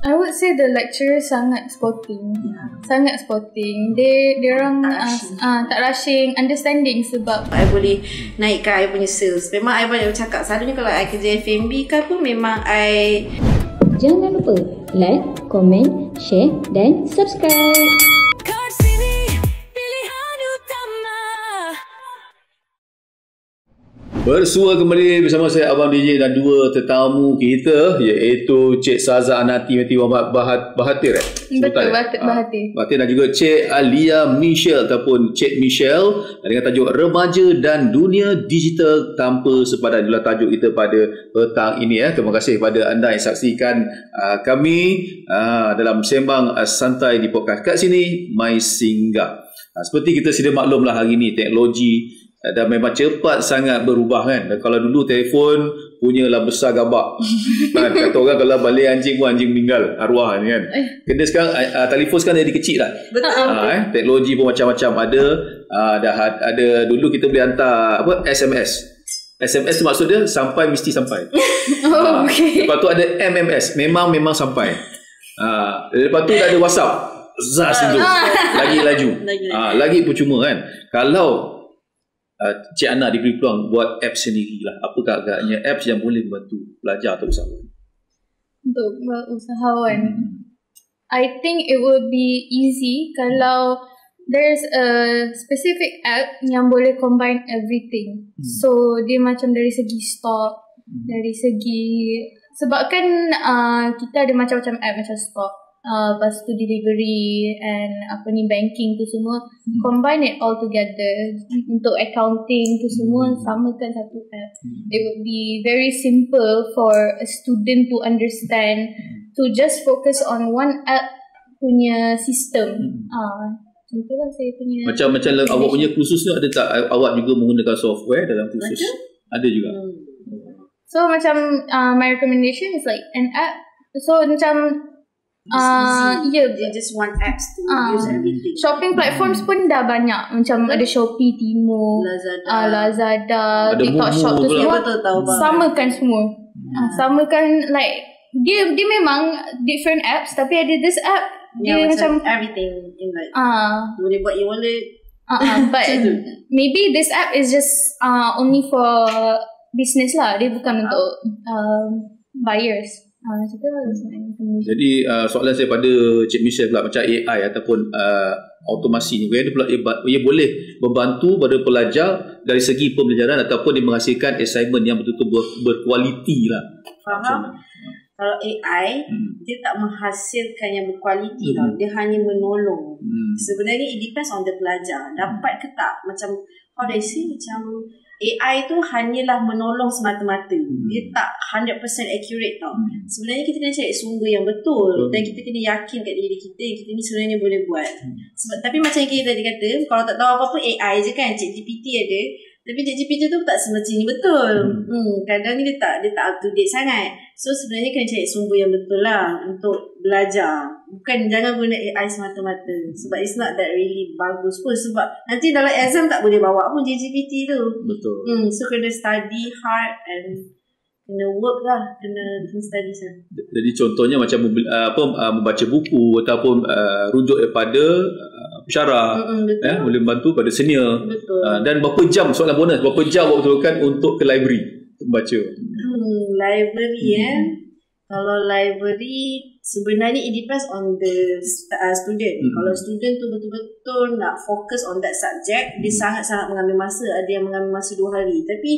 I would say the lecturer sangat sporting. Sangat sporting. Dia orang tak rushing, understanding sebab I boleh naikkan I punya sales. Memang I banyak bercakap. Selalunya kalau I kerja F&B kan pun memang I... Jangan lupa like, komen, share dan subscribe. Bersua kembali bersama saya Abang DJ dan dua tetamu kita, iaitu Cik Saza Anati binti Bahatir. Betul, Bahatir. Bahatir dan juga Cik Alia Michelle ataupun Cik Michelle dengan tajuk Remaja dan Dunia Digital Tanpa Sepadan. Itulah tajuk kita pada petang ini. Terima kasih kepada anda yang saksikan kami dalam sembang santai di podcast. Kat sini My Singgah. Seperti kita sedia maklumlah hari ini teknologi dan memang cepat sangat berubah kan. Dan kalau dulu telefon punyalah besar gabak kan? Kata orang kalau balik anjing pun anjing meninggal arwah ni kan. Kena sekarang telefon sekarang jadi kecil lah. Teknologi pun macam-macam ada. Dah ada dulu kita boleh hantar SMS tu maksud dia sampai mesti sampai. Okay. Lepas tu ada MMS memang sampai. Lepas tu dah ada WhatsApp zas tu lagi laju. Lagi percuma kan. Kalau Cik Ana diberi peluang buat apps sendirilah, apakah agaknya apps yang boleh membantu pelajar atau usahawan? Untuk usahawan, I think it would be easy kalau there's a specific app yang boleh combine everything. So dia macam dari segi stock, dari segi sebab kan kita ada macam-macam app macam stock. Lepas tu delivery and banking tu semua, combine it all together. Untuk accounting tu semua samakan satu app. It would be very simple for a student to understand, to just focus on one app punya sistem. Contohlah saya punya macam awak punya kursus tu ada tak awak juga menggunakan software dalam kursus? Ada juga. So macam my recommendation is like an app. So macam just one apps to use everything. Shopping platforms pun dah banyak. Macam ada Shopee, Temu, Lazada, TikTok Shop tu semua. Samakan semua. Samakan like dia memang different apps tapi ada this app dia macam everything in like boleh buat e-wallet. But maybe this app is just only for business lah. Dia bukan untuk buyers. Jadi soalan saya pada Cik Michelle pula, macam AI ataupun automasi ni, ia boleh membantu pada pelajar dari segi pembelajaran ataupun dia menghasilkan assignment yang betul-betul berkualiti lah. Faham? Kalau AI dia tak menghasilkan yang berkualiti tau. Dia hanya menolong. Sebenarnya it depends on the pelajar dapat ke tak. Macam how do I say, macam AI tu hanyalah menolong semata-mata. Dia tak 100% accurate tau. Sebenarnya kita kena cari sumber yang betul dan kita kena yakin kat diri kita yang kita ni sebenarnya boleh buat. Sebab tapi macam yang kita tadi kata, kalau tak tahu apa-apa AI je kan, ChatGPT ada. Tapi ChatGPT tu tak semestinya betul. Kadang ni dia tak up to date sangat. So sebenarnya kena cari sumber yang betul lah untuk belajar. Bukan jangan guna AI semata-mata. Sebab it's not that really bagus pun. Sebab nanti dalam exam tak boleh bawa pun ChatGPT tu. Betul. So kena study hard and kena work lah. Kena study sana. Jadi contohnya macam membaca buku ataupun rujuk daripada syarah, boleh membantu pada senior. Dan berapa jam, soalan bonus, berapa jam awak betul-betul untuk ke library membaca? Library kalau library sebenarnya it depends on the student. Kalau student tu betul-betul nak fokus on that subject, dia sangat-sangat mengambil masa. Ada yang mengambil masa 2 hari. Tapi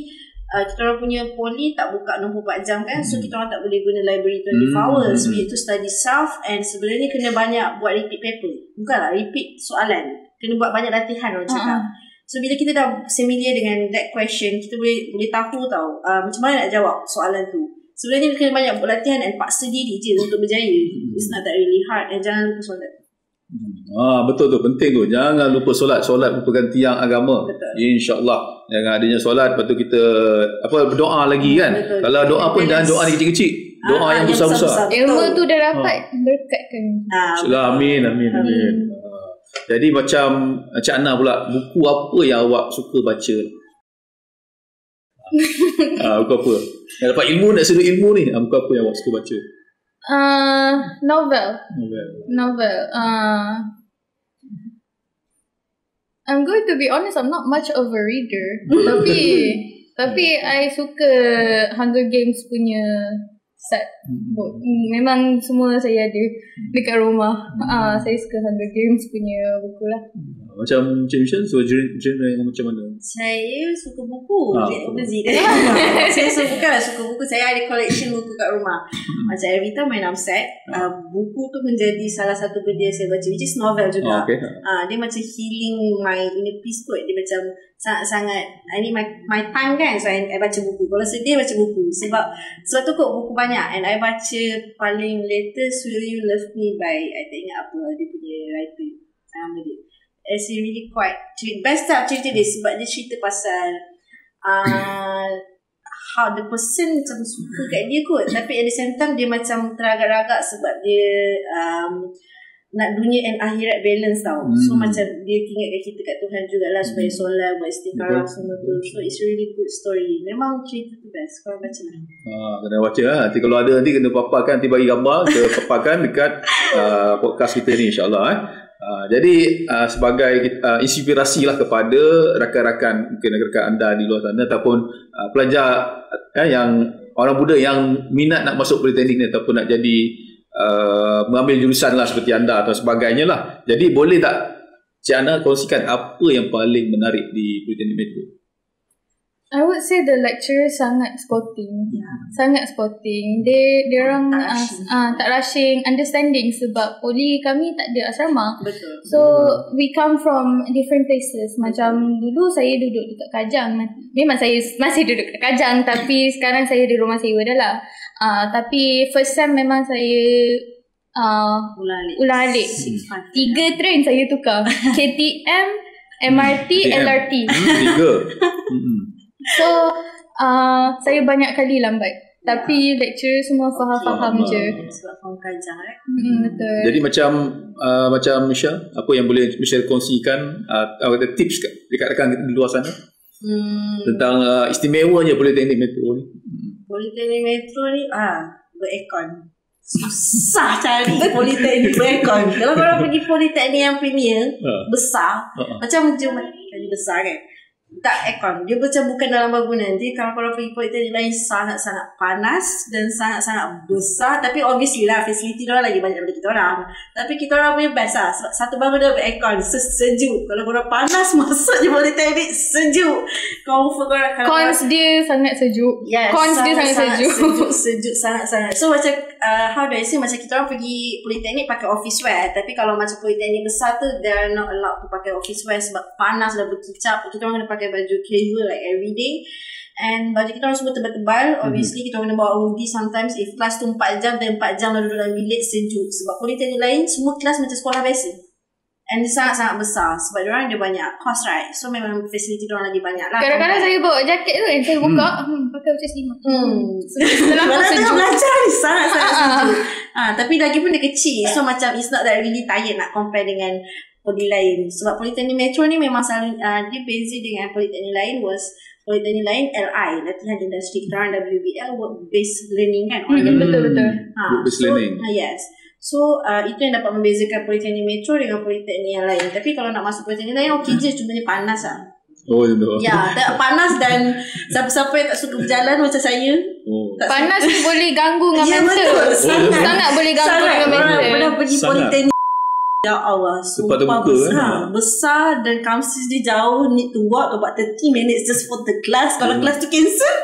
kita orang punya poli tak buka 24 jam kan. So kita orang tak boleh guna library 24 hours. We need to study self. And sebenarnya kena banyak buat repeat paper. Bukanlah repeat soalan. Kena buat banyak latihan orang cakap. So bila kita dah familiar dengan that question, kita boleh tahu tau macam mana nak jawab soalan tu. Sebenarnya kena banyak buat latihan dan paksa diri je untuk berjaya. It's not that really hard. And jangan lupa solat. Betul tu, penting tu. Jangan lupa solat. Solat merupakan tiang agama. InsyaAllah. Jangan adanya solat, lepas tu kita berdoa lagi kan. Betul. Kalau doa pun jangan doa ni kecil-kecil. Doa yang besar-besar. Ilmu tu dah dapat berkatkan. Amin. Jadi macam Cik Ana pula, buku apa yang awak suka baca? Buku apa? Yang dapat ilmu, nak seduh ilmu ni, buku apa yang awak suka baca? Novel. I'm going to be honest, I'm not much of a reader. Tapi I suka Hunger Games punya set book. Memang semua saya ada dekat rumah. Saya suka Hunger Games punya buku lah. Macam Cik Michelle, so genre yang macam mana? Saya suka buku. Opposite. Saya suka buku. Saya ada collection buku kat rumah. Macam every time when I'm sad, buku tu menjadi salah satu benda yang saya baca, which is novel juga. Dia macam healing my inner peace kot. Dia macam sangat-sangat I need my time kan. So I baca buku. Kalau sedih baca buku. Sebab tu kot buku banyak. And I baca paling latest Will You Love Me by, I tak ingat apa dia punya writer. Nama dia. It's really quite best tak cerita dia sebab dia cerita pasal how the person macam suka kat dia kot, tapi at the same time dia macam teragak-ragak sebab dia nak dunia and akhirat balance tau. So macam dia ingatkan kita kat Tuhan jugalah supaya solat, buat istiqarah semua tu. So it's really good story. Memang cerita tu best. Korang baca lah. Kena baca lah. Nanti kalau ada nanti kena paparkan, nanti bagi gambar kita paparkan dekat podcast kita ni insyaAllah. Jadi sebagai inspirasi lah kepada rakan-rakan mungkin rakan anda di luar sana ataupun pelajar yang orang muda yang minat nak masuk politeknik ni ataupun nak jadi mengambil jurusan lah seperti anda atau sebagainya lah. Jadi boleh tak Cik Ana kongsikan apa yang paling menarik di Politeknik Metro? I would say the lecturer sangat sporting. Sangat sporting. Dia orang tak rushing, understanding sebab poli kami tak ada asrama. Betul. So we come from different places. Macam dulu saya duduk dekat Kajang. Memang saya masih duduk dekat Kajang tapi sekarang saya di rumah sewa dah lah. Tapi first sem memang saya ulang alik. 3 train saya tukar. KTM, MRT, LRT. 3. So saya banyak kali lambat. Tapi lecturer semua faham-faham je. Sebab faham Kajang betul. Jadi macam Michelle, apa yang boleh Michelle kongsikan ada tips dekat rekan di luar sana tentang istimewanya Politeknik Metro ni? Politeknik Metro ni beraircon. Susah cari politeknik beraircon. Kalau korang pergi politeknik yang premier besar, macam tadi besar kan, tak aircon. Dia macam bukan dalam bangunan. Jadi kalau korang pergi politeknik lain sangat-sangat panas dan sangat-sangat besar. Tapi obviously lah facility diorang lagi banyak daripada kita orang. Tapi kita orang punya best lah. Sebab satu bangunan beraircon, sejuk. Kalau korang panas masuk je politeknik, sejuk. Cons dia sangat sejuk. Yes, Cons dia sangat sejuk. Sejuk sangat-sangat. So macam how do I say, macam kita orang pergi politeknik pakai office wear. Tapi kalau macam politeknik besar tu, they are not allowed to pakai office wear sebab panas dah berkicap. Kita orang kena pakai baju casual like every day. And baju kita orang semua tebal-tebal. Obviously kita orang kena bawa hoodie sometimes. If kelas tu 4 jam, dan 4 jam dah duduk dalam bilik sejuk. Sebab politeknik lain semua kelas macam sekolah biasa. And dia sangat-sangat besar. Sebab diorang ada banyak course, right? So memang facility diorang lagi banyak lah. Kadang-kadang saya bawa jaket tu yang saya buka pakai macam selimut. Terlampau sejuk. Belajar ni sangat-sangat sejuk. Tapi lagi pun dia kecil. So macam it's not that really tired nak compare dengan poli lain. Sebab Politeknik Metro ni memang selalu dia beza dengan politeknik lain politeknik lain LI, latihan industri. Kita orang WBL, work based learning kan. Betul-betul. Work based learning. Yes. So itu yang dapat membezakan Politeknik Metro dengan politeknik yang lain. Tapi kalau nak masuk politeknik lain okey je, cuma dia panas lah. Ya, panas dan siapa-siapa yang tak suka berjalan macam saya. Panas ni boleh ganggu dengan mental. Sangat boleh ganggu dengan mental. Pernah pergi politeknik, ya Allah, sumpah besar dan kamsis dia jauh, need to walk about 30 minutes just for the class. Kalau kelas tu cancel,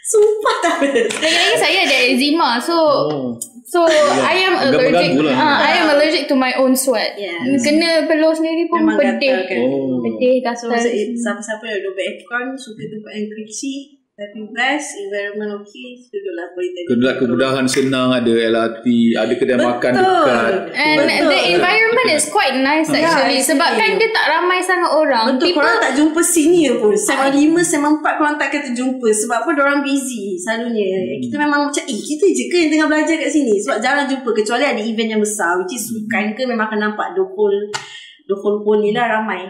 sumpah tak best. Lagi-lagi saya ada eczema, so I am allergic to my own sweat. Kena peluh sendiri pun pedih. Pedih So siapa-siapa yang duduk aircon, suka tempat yang kecil tapi best, environment okay, duduklah politeknik. Kemudahan senang, ada LRT, ada kedai makan dekat. And the environment is quite nice actually. Sebab kan dia tak ramai sangat orang. Betul, korang tak jumpa senior pun. Sem 5, sem 4 korang tak kata jumpa. Sebab apa, diorang busy selalunya. Kita memang macam kita je ke yang tengah belajar kat sini. Sebab jarang jumpa, kecuali ada event yang besar, which is weekend ke, memang akan nampak the whole poli lah ramai.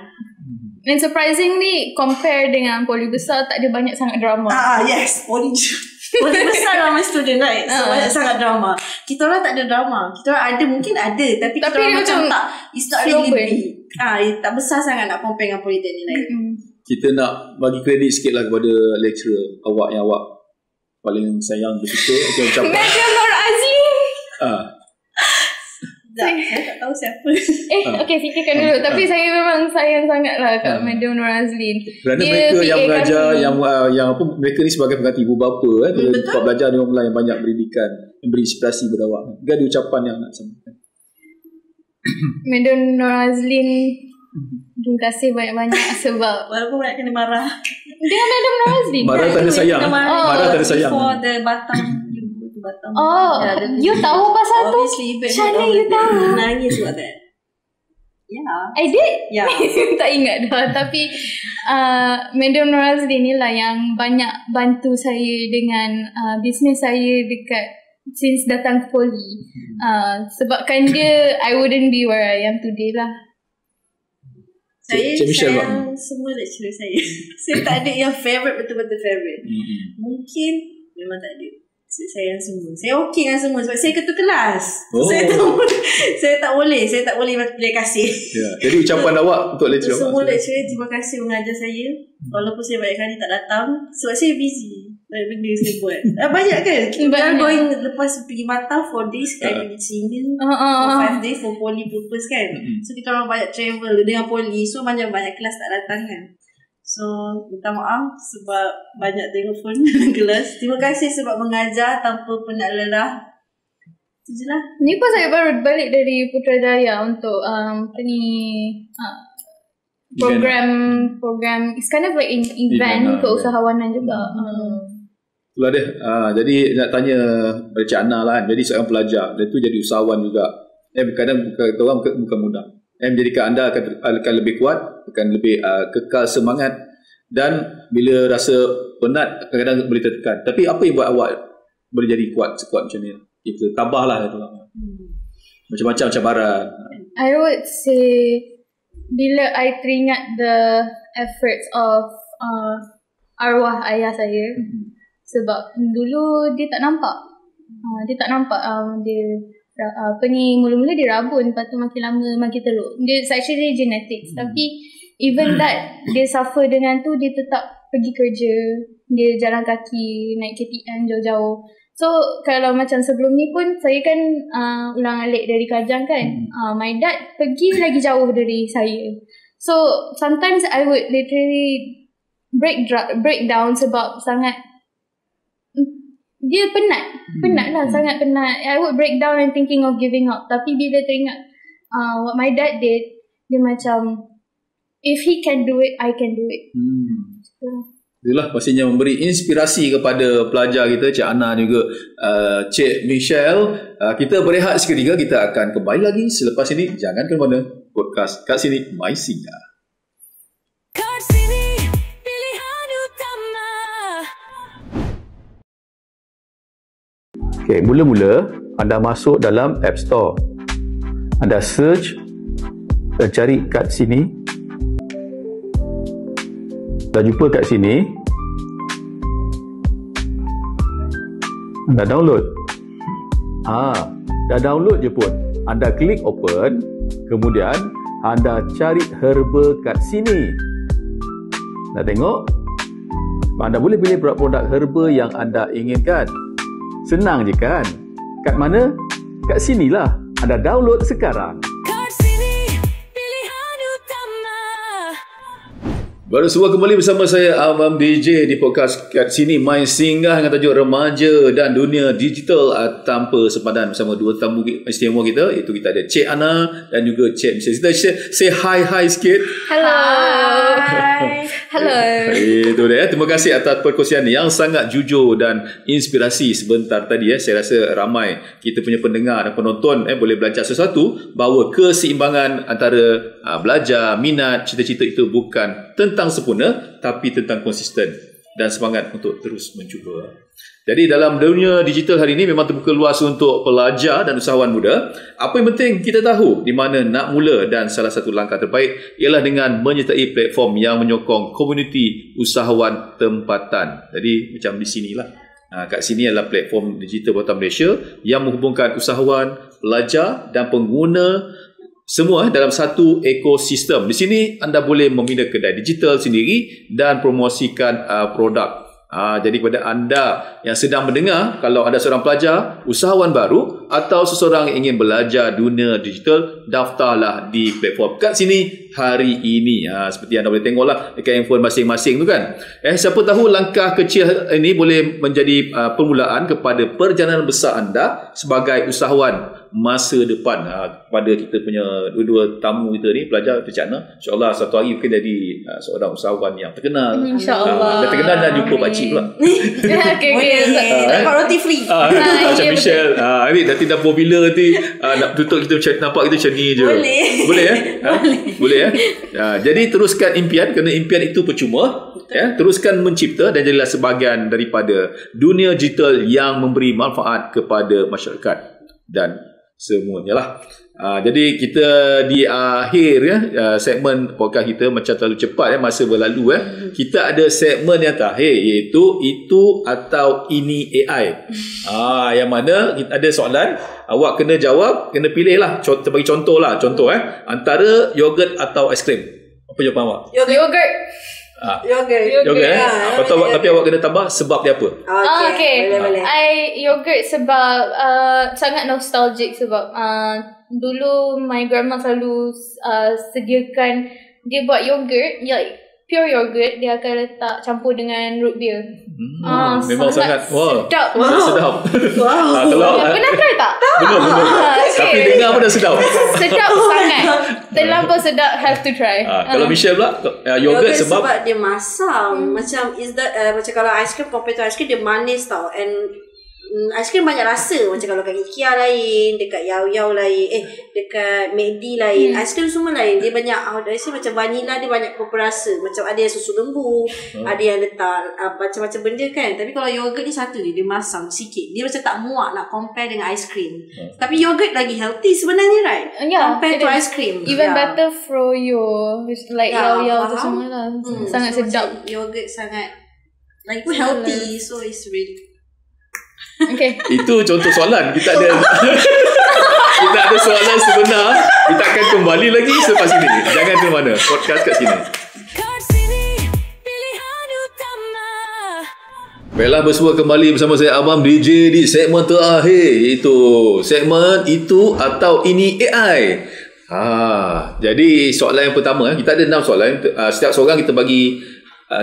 And surprisingly, compare dengan poli besar, tak ada banyak sangat drama. Yes, poli besar ramai student, right? So banyak sangat drama. Kita orang tak ada drama. Kita orang ada, mungkin ada, tapi kita orang macam tak, it's not really big. Tak besar sangat nak compare dengan politeknik lain. Kita nak bagi kredit sikit lah kepada lecturer awak yang awak paling sayang betul ucapan. Madam Nur Azlin. Saya tak tahu siapa. Okay, fikirkan dulu. Tapi saya memang sayang sangat lah kat Madam Nur Azlin. Kerana mereka yang mengajar yang apa, mereka ni sebagai pengganti ibu bapa tempat belajar di orang yang banyak pendidikan, yang beri inspirasi kepada awak. Dia ada ucapan yang nak sampaikan. Madam Nur Azlin, terima kasih banyak-banyak sebab walaupun banyak kena marah dengan Madam Nur Azlin. Marah tak ada sayang. Marah tak ada sayang. Before the Batam, Batam. You tahu pasal tu? Macam mana you tahu? Nangis buat that. I did? Ya. Tak ingat dah. Tapi Madam Nur Azlin ni lah yang banyak bantu saya dengan bisnes saya dekat since datang ke Poli. Sebabkan dia, I wouldn't be where I am today lah. Saya sayang semua lecturer saya. Saya tak ada yang favourite, betul-betul favourite. Mungkin memang tak ada. Saya sayang semua. Saya okey dengan semua sebab saya ketua kelas. Saya tak boleh pilih kasih. Jadi ucapan awak untuk lecturer semua lecturer, terima kasih mengajar saya. Walaupun saya banyak kali tak datang sebab saya busy. Banyak benda saya buat. Banyak kan? Kita going lepas pergi Batam 4 days, saya pergi sini for 5 days for Poly purpose kan. So kita orang banyak travel dengan Poly. So banyak kelas tak datang kan. So minta maaf sebab banyak tengok phone dalam kelas. Terima kasih sebab mengajar tanpa penat lelah. Itu je lah. Ni pun saya baru balik dari Putrajaya untuk program it's kind of like event keusahawanan juga. Itulah dia. Jadi nak tanya pada Cik Ana lah kan. Jadi seorang pelajar, dia tu jadi usahawan juga. Kadang orang bukan mudah. Menjadikan anda akan lebih kuat, akan lebih kekal semangat, dan bila rasa penat kadang-kadang boleh tertekan. Tapi apa yang buat awak boleh jadi sekuat macam ni? Kita tabahlah itu. Macam-macam cabaran. I would say bila I teringat the efforts of arwah ayah saya, sebab dulu dia tak nampak. Mula-mula dia rabun, lepas tu makin lama makin teruk. It's actually genetics. Tapi even that, dia suffer dengan tu, dia tetap pergi kerja, dia jalan kaki, naik KTM jauh-jauh. So kalau macam sebelum ni pun, saya kan ulang-alik dari Kajang kan. My dad pergi lagi jauh dari saya. So sometimes I would literally break down sebab sangat dia penat lah, sangat penat. I would break down and thinking of giving up. Tapi bila teringat what my dad did, dia macam, if he can do it, I can do it. Itulah pastinya memberi inspirasi kepada pelajar kita, Cik Ana juga, Cik Michelle. Kita berehat seketika, kita akan kembali lagi selepas ini. Jangan ke mana, podcast kat sini My Singgah. Okay, mula-mula anda masuk dalam App Store. Anda search dan cari kat sini. Dah jumpa kat sini. Anda download. Dah download je pun. Anda klik open, kemudian anda cari herba kat sini. Dah tengok? Anda boleh pilih produk-produk herba yang anda inginkan. Senang je kan? Kat mana? Kat sinilah. Anda download sekarang. Baru semua kembali bersama saya Amam DJ di podcast kat sini My Singgah dengan tajuk Remaja dan Dunia Digital Tanpa Sepadan, bersama dua tamu istimewa kita, iaitu kita ada Cik Ana dan juga Cik Michelle. Kita say hi sikit. Hello. Hello. Itu dia. Terima kasih atas perkongsian yang sangat jujur dan inspirasi sebentar tadi. Saya rasa ramai kita punya pendengar dan penonton boleh belajar sesuatu, bahawa keseimbangan antara belajar, minat, cita-cita itu bukan tentang sempurna, tapi tentang konsisten dan semangat untuk terus mencuba. Jadi dalam dunia digital hari ini memang terbuka luas untuk pelajar dan usahawan muda. Apa yang penting kita tahu di mana nak mula, dan salah satu langkah terbaik ialah dengan menyertai platform yang menyokong komuniti usahawan tempatan. Jadi macam di sinilah. Kat sini adalah platform Digital Buatan Malaysia yang menghubungkan usahawan, pelajar dan pengguna semua dalam satu ekosistem. Di sini anda boleh membina kedai digital sendiri dan promosikan produk. Jadi kepada anda yang sedang mendengar, kalau ada seorang pelajar, usahawan baru atau seseorang yang ingin belajar dunia digital, daftarlah di platform kat sini hari ini. Seperti anda boleh tengoklah dekat handphone masing-masing tu kan. Siapa tahu langkah kecil ini boleh menjadi permulaan kepada perjalanan besar anda sebagai usahawan masa depan. Kepada kita punya dua-dua tamu kita ni, pelajar kita Cik Ana, insyaAllah satu hari mungkin jadi seorang usahawan yang terkenal. InsyaAllah. Dah terkenal dan jumpa pakcik pula. Okay. Dapat roti free. Macam Michelle. Nanti dah popular nanti nak tutup kita macam nampak kita macam ni je. Boleh Boleh jadi teruskan impian, kerana impian itu percuma. Teruskan mencipta dan jadilah sebahagian daripada dunia digital yang memberi manfaat kepada masyarakat dan semuanya lah. Jadi kita di akhir segmen podcast kita, macam terlalu cepat masa berlalu kita ada segmen yang terakhir, iaitu itu atau ini AI. Yang mana kita ada soalan, awak kena jawab, kena pilih lah. Kita bagi contoh lah, antara yogurt atau aiskrim. Apa jawapan awak? Yogurt. Yogurt. Tapi awak kena tambah sebab dia apa? Okay. Boleh. I yogurt sebab sangat nostalgic, sebab dulu my grandma selalu sediakan, dia buat yogurt, pure yogurt, dia akan letak campur dengan root beer. Memang sangat sedap. Sedap. Kalau pernah try tak? Belum. Tapi dengar pun dah sedap. Sedap sangat. Terlampau sedap, have to try. Kalau Michelle pula, yogurt sebab dia masam. Macam macam kalau aiskrim compare to aiskrim, dia manis tau. And aiskrim banyak rasa. Macam kalau kat IKEA lain, dekat Yao lain, dekat McD lain, aiskrim semua lain. Dia banyak macam vanilla, dia banyak rasa. Macam ada yang susu lembu, ada yang letak macam-macam benda kan. Tapi kalau yogurt ni satu dia masam sikit. Dia macam tak muak nak compare dengan aiskrim. Tapi yogurt lagi healthy sebenarnya, right? Compare to aiskrim. Even better froyo, like Yao tu semua lah. Sangat sedap. Yogurt sangat like healthy, so it's really Okay. itu contoh soalan. Kita ada kita ada soalan sebenar. Kita akan kembali lagi selepas ini. Jangan ke mana. Podcast kat sini. Baiklah, bersua kembali bersama saya Abang DJ di segmen terakhir, iaitu segmen itu atau ini AI. Jadi soalan yang pertama, kita ada 6 soalan. Setiap seorang kita bagi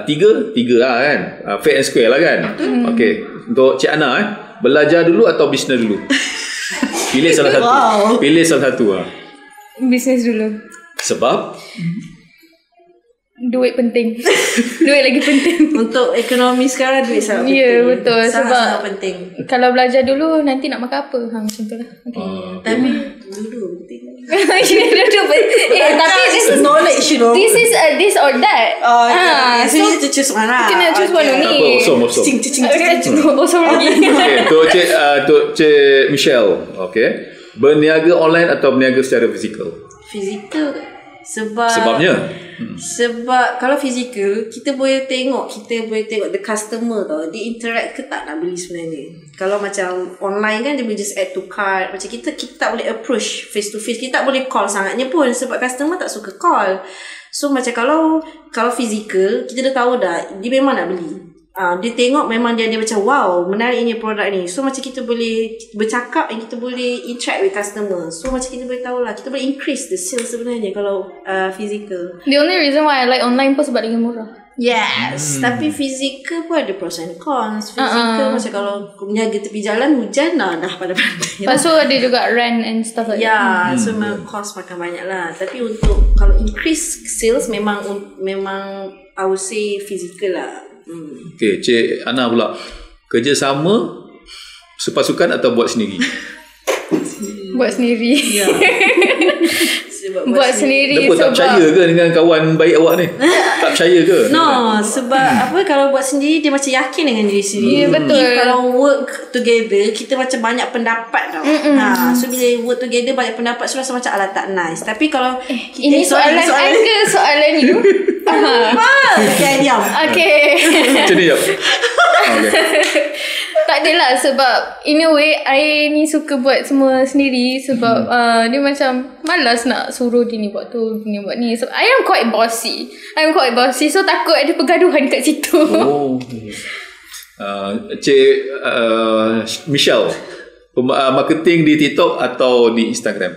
tiga lah kan. Fair and square lah kan. Okay. Untuk Cik Ana, belajar dulu atau bisnes dulu? Pilih salah satu. Pilih salah satu. Bisnes dulu. Sebab? Duit penting. Duit lagi penting. Untuk ekonomi sekarang, duit sangat penting. Ya, betul. Sangat penting. Kalau belajar dulu, nanti nak makan apa? Macam tu lah. Tapi dulu penting. Tapi this is knowledge, you know. This is this or that. So you need to choose one lah. Kena choose one only. Kosong. Kosong lagi. Okay, untuk Cik Michelle. Okay. Berniaga online atau berniaga secara fizikal? Fizikal. Sebabnya? Sebab kalau fizikal, kita boleh tengok the customer tau, dia interact ke tak nak beli sebenarnya. Kalau macam online kan, dia boleh just add to cart. Macam kita tak boleh approach face to face, kita tak boleh call sangatnya pun, sebab customer tak suka call. So macam kalau fizikal, kita dah tahu dah dia memang nak beli. Dia tengok memang dia macam wow, menariknya produk ni. So macam kita boleh bercakap dan kita boleh interact with customer. So macam kita boleh tahulah, kita boleh increase the sales sebenarnya kalau physical. The only reason why I like online pun sebab dia murah. Yes, tapi physical pun ada pros and cons. Physical macam kalau berniaga tepi jalan, hujan dah pandai-pandai. Lepas tu ada juga rent and stuff like that. So memang cost makan banyak lah. Tapi untuk kalau increase sales, memang I would say physical lah. Okay, Cik Ana pula, kerja sama sepasukan atau buat sendiri? Buat sendiri. Ya. Buat sendiri. Kenapa tak percaya ke dengan kawan baik awak ni? Tak percaya ke? No, sebab kalau buat sendiri, dia macam yakin dengan diri sendiri. Betul. Kalau work together, kita macam banyak pendapat tau. So bila work together banyak pendapat, so rasa macam tak nice. Tapi kalau ini soalan I ke soalan you? Okay, diam. Okay. Macam ni jap. Okay. Tak adalah, sebab in a way I ni suka buat semua sendiri. Sebab dia macam malas nak suruh dia ni buat tu, dia ni buat ni. So I am quite bossy. So takut ada pergaduhan kat situ. Cik Michelle, marketing di TikTok atau di Instagram?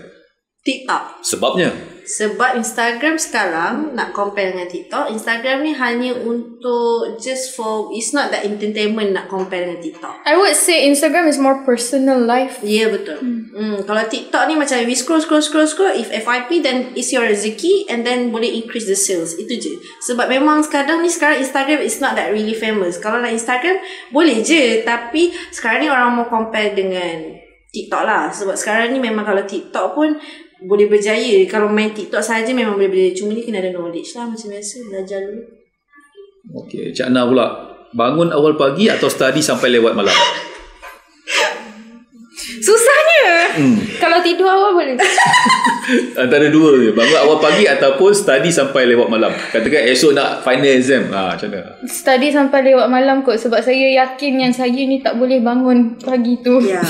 TikTok. Sebabnya? Sebab Instagram sekarang nak compare dengan TikTok, Instagram ni hanya untuk just for, it's not that entertainment nak compare dengan TikTok. I would say Instagram is more personal life. Ya, yeah, betul. Kalau TikTok ni macam we scroll, if FYP then it's your rezeki and then boleh increase the sales. Itu je. Sebab memang sekarang Instagram is not that really famous. Kalau nak Instagram boleh je, tapi sekarang ni orang mau compare dengan TikTok lah. Sebab sekarang ni memang kalau TikTok pun boleh berjaya. Kalau main TikTok saja memang boleh berjaya. Cuma ni kena ada knowledge lah. Macam biasa, belajar dulu. Okey, Cik Ana pula, bangun awal pagi atau study sampai lewat malam? Susahnya. Kalau tidur awal boleh. Antara dua je, bangun awal pagi ataupun study sampai lewat malam. Katakan esok nak final exam, macam mana? Study sampai lewat malam kot. Sebab saya yakin yang saya ni tak boleh bangun pagi tu. Ya,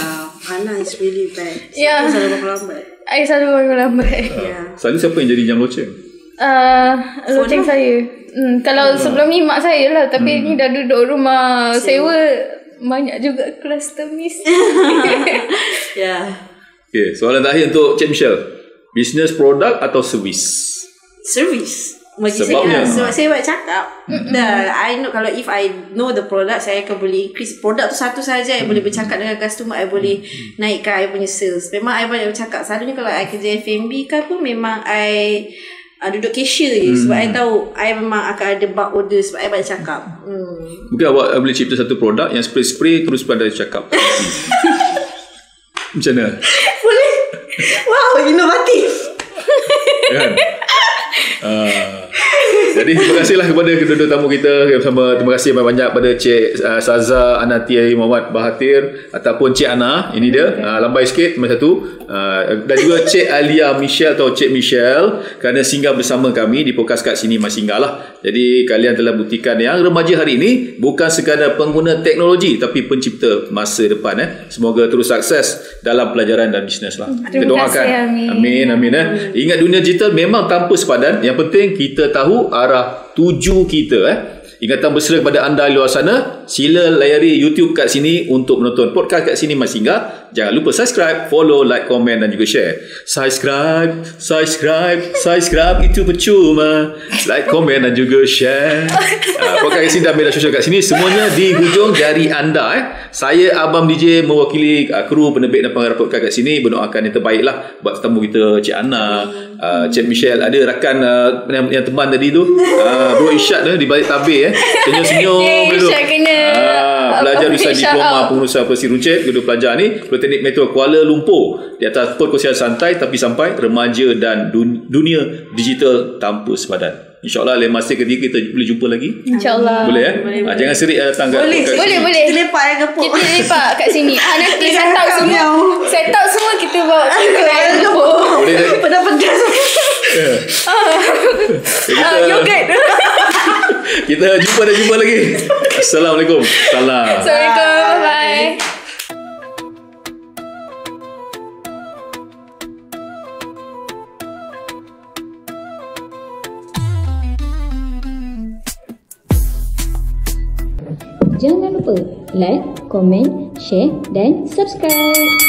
Ana is really bad. Ya. Selalu bangun lambat. I selalu bangun lambat. Selalu siapa yang jadi jam loceng? Loceng saya. Kalau sebelum ni mak saya lah. Tapi ni dah duduk rumah sewa, banyak juga kelas termis. Ya. Okay, soalan terakhir untuk Cik Michelle. Business produk atau servis? Servis. Bagi Sebabnya? saya, sebab saya buat cakap. I know, kalau if I know the product, saya akan boleh increase. Produk tu satu saja, I boleh bercakap dengan customer, I boleh naikkan I punya sales. Memang I banyak bercakap. Selalunya kalau I kerja F&B kan pun memang I duduk cashier je. Sebab I tahu I memang akan ada bulk order. Sebab I banyak cakap. Mungkin awak boleh cipta satu produk yang spray-spray terus pada cakap. Macam mana? Boleh. Wow, inovatif. Kan? Jadi terima kasihlah kepada kedua-dua tamu kita bersama. Terima kasih banyak-banyak pada Cik Saza Anatia Muhammad Bahatir ataupun Cik Ana. Ini dia, lambai sikit nombor satu. Dan juga Cik Alia Michelle atau Cik Michelle kerana singgah bersama kami di podcast kat sini Mas Singgah lah. Jadi kalian telah buktikan yang remaja hari ini bukan sekadar pengguna teknologi tapi pencipta masa depan. Semoga terus sukses dalam pelajaran dan bisnes lah. Kita doakan. Amin. Ingat, dunia digital memang tanpa sepadan. Yang penting kita tahu arah tuju kita. Ingatan bersera kepada anda di luar sana, sila layari YouTube kat sini untuk menonton podcast kat sini Mas Singgah. Jangan lupa subscribe, follow, like, komen dan juga share. Subscribe itu percuma. Like, komen dan juga share. Podcast kat sini dan media sosial kat sini semuanya di hujung jari anda. Saya Abang DJ mewakili kru penerbit dan pengarah podcast kat sini berdoakan yang terbaik lah buat tetamu kita Cik Ana, Cik Michelle, ada rakan yang teman tadi tu, Bro Isyad di balik tabir senyum-senyum dulu. Pelajar Wisata Diploma Pengurusan Persi Runcit, kedua pelajar ni Politeknik Metro Kuala Lumpur, di atas perkongsian santai tapi sampai remaja dan dunia digital tanpa sepadan. InsyaAllah lain masa ketiga kita boleh jumpa lagi. InsyaAllah. Boleh Jangan serik datang kat Boleh. Kita lepak yang gepuk. Kita lepak kat sini. Nanti set up semua kita bawa ke gepuk. Boleh. Pedas-pedas. Yogurt. Kita jumpa lagi. Assalamualaikum. Assalamualaikum. Bye. Jangan lupa like, komen, share dan subscribe.